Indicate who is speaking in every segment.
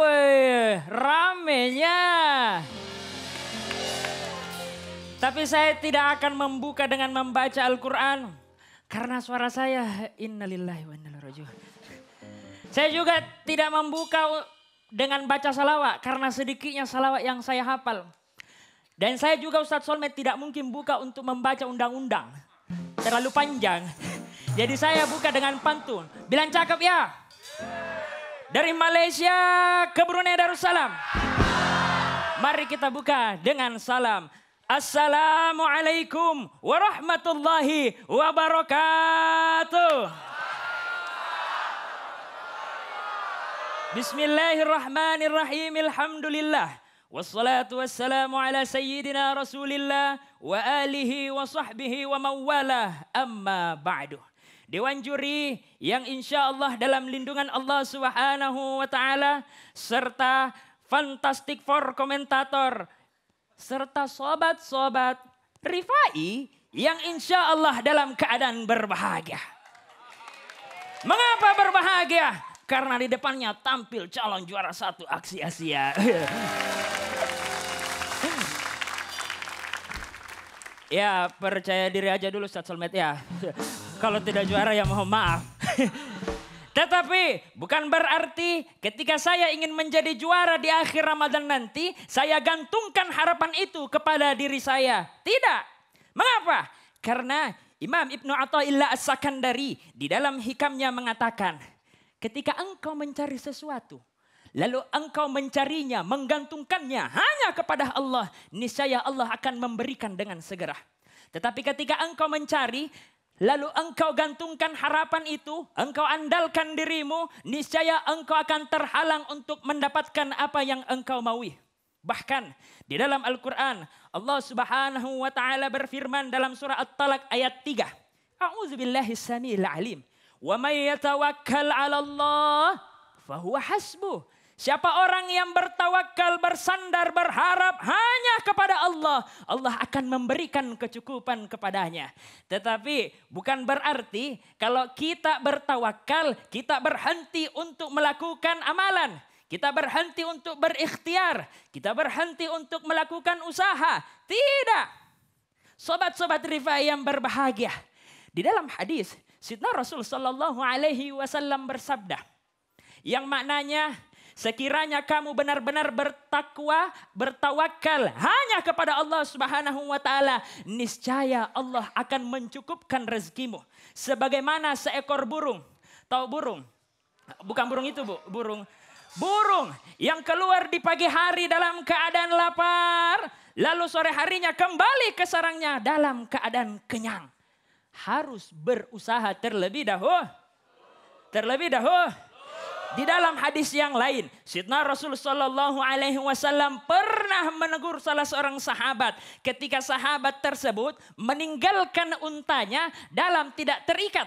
Speaker 1: Wih, ramenya. Tapi saya tidak akan membuka dengan membaca Al-Quran. Karena suara saya, innalillahi wa inna ilaihi raji'un. Saya juga tidak membuka dengan baca salawat. Karena sedikitnya salawat yang saya hafal. Dan saya juga Ustadz Solmed tidak mungkin buka untuk membaca undang-undang. Terlalu panjang. Jadi saya buka dengan pantun. Bilang cakep ya. Dari Malaysia ke Brunei Darussalam. Mari kita buka dengan salam. Assalamualaikum warahmatullahi wabarakatuh. Bismillahirrahmanirrahim. Alhamdulillah. Wassalatu wassalamu ala sayyidina Rasulillah wa alihi wa sahbihi wa mawalah. Amma ba'du. Dewan juri yang insya Allah dalam lindungan Allah Subhanahu wa Ta'ala, serta Fantastic Four komentator, serta sobat-sobat Rifai yang insya Allah dalam keadaan berbahagia. Mengapa berbahagia? Karena di depannya tampil calon juara 1 Aksi Asia. Ya, percaya diri aja dulu Ustadz Solmed ya. Kalau tidak juara ya mohon maaf. Tetapi bukan berarti ketika saya ingin menjadi juara di akhir Ramadan nanti, saya gantungkan harapan itu kepada diri saya. Tidak. Mengapa? Karena Imam Ibnu Athaillah As-Sakandari di dalam hikamnya mengatakan, ketika engkau mencari sesuatu, lalu engkau mencarinya, menggantungkannya hanya kepada Allah, niscaya Allah akan memberikan dengan segera. Tetapi ketika engkau mencari, lalu engkau gantungkan harapan itu, engkau andalkan dirimu, niscaya engkau akan terhalang untuk mendapatkan apa yang engkau maui. Bahkan di dalam Al-Quran, Allah Subhanahu wa Ta'ala berfirman dalam surah At-Talaq ayat 3. A'udzubillahi samiil alim. Wa may yatawakkal 'ala Allah fahuwa hasbuh. Siapa orang yang bertawakal, bersandar, berharap hanya kepada Allah, Allah akan memberikan kecukupan kepadanya. Tetapi bukan berarti kalau kita bertawakal, kita berhenti untuk melakukan amalan. Kita berhenti untuk berikhtiar. Kita berhenti untuk melakukan usaha. Tidak. Sobat-sobat Rifai yang berbahagia. Di dalam hadis, Sayyidina Rasul Sallallahu Alaihi Wasallam bersabda. Yang maknanya, sekiranya kamu benar-benar bertakwa, bertawakal hanya kepada Allah Subhanahu wa Ta'ala, niscaya Allah akan mencukupkan rezekimu. Sebagaimana seekor burung. Tahu burung? Bukan burung itu, Bu. Burung yang keluar di pagi hari dalam keadaan lapar, lalu sore harinya kembali ke sarangnya dalam keadaan kenyang. Harus berusaha terlebih dahulu. Di dalam hadis yang lain, Sayyidina Rasul Sallallahu Alaihi Wasallam pernah menegur salah seorang sahabat ketika sahabat tersebut meninggalkan untanya dalam tidak terikat.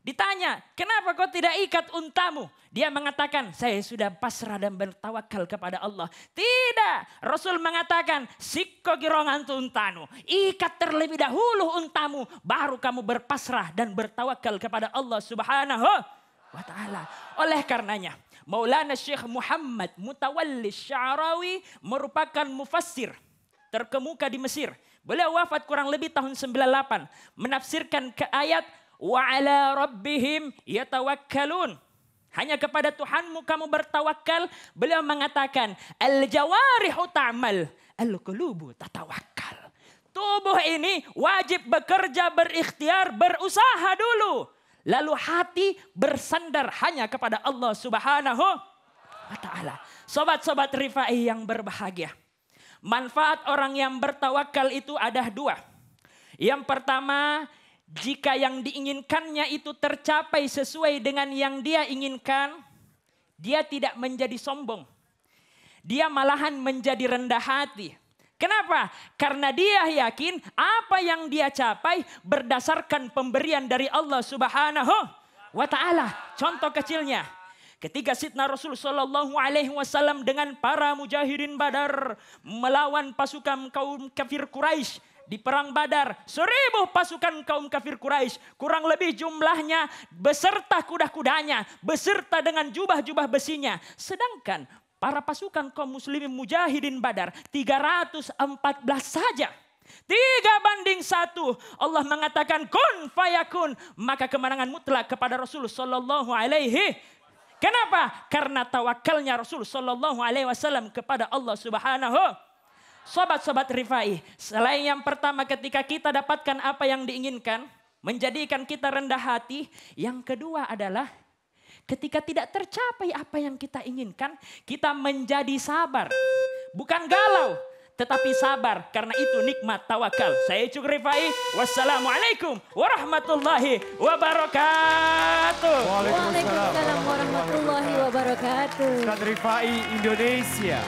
Speaker 1: Ditanya, kenapa kau tidak ikat untamu? Dia mengatakan, saya sudah pasrah dan bertawakal kepada Allah. Tidak, Rasul mengatakan, sikko girongan untanu. Ikat terlebih dahulu untamu, baru kamu berpasrah dan bertawakal kepada Allah Subhanahu wa Ta'ala. Oleh karenanya, Maulana Syekh Muhammad Mutawalli Sya'rawi merupakan mufassir terkemuka di Mesir. Beliau wafat kurang lebih tahun 98. Menafsirkan ke ayat wa ala rabbihim yatawakkalun. Hanya kepada Tuhanmu kamu bertawakal. Beliau mengatakan al-jawarihu ta'mal, al-qulubu tatawakkal. Tubuh ini wajib bekerja, berikhtiar, berusaha dulu. Lalu hati bersandar hanya kepada Allah Subhanahu wa Ta'ala. Sobat-sobat Rifai yang berbahagia. Manfaat orang yang bertawakal itu ada 2. Yang pertama, jika yang diinginkannya itu tercapai sesuai dengan yang dia inginkan, dia tidak menjadi sombong. Dia malahan menjadi rendah hati. Kenapa? Karena dia yakin apa yang dia capai berdasarkan pemberian dari Allah Subhanahu wa Ta'ala. Contoh kecilnya, ketika Sayyidina Rasul Sallallahu Alaihi Wasallam dengan para mujahidin Badar melawan pasukan kaum kafir Quraisy di perang Badar, 1000 pasukan kaum kafir Quraisy, kurang lebih jumlahnya beserta kuda-kudanya, beserta dengan jubah-jubah besinya. Sedangkan para pasukan kaum muslimin mujahidin Badar 314 saja. 3-1 Allah mengatakan kun fayakun, maka kemenangan mutlak kepada Rasul sallallahu alaihi. Kenapa? Karena tawakalnya Rasul sallallahu alaihi wasallam kepada Allah Subhanahu. Sobat-sobat Rifai, selain yang pertama ketika kita dapatkan apa yang diinginkan, menjadikan kita rendah hati. Yang kedua adalah ketika tidak tercapai apa yang kita inginkan, kita menjadi sabar. Bukan galau, tetapi sabar. Karena itu nikmat tawakal. Saya Icuk Rifai. Wassalamualaikum warahmatullahi wabarakatuh.
Speaker 2: Waalaikumsalam warahmatullahi wabarakatuh.
Speaker 3: Ustadz Rifai Indonesia.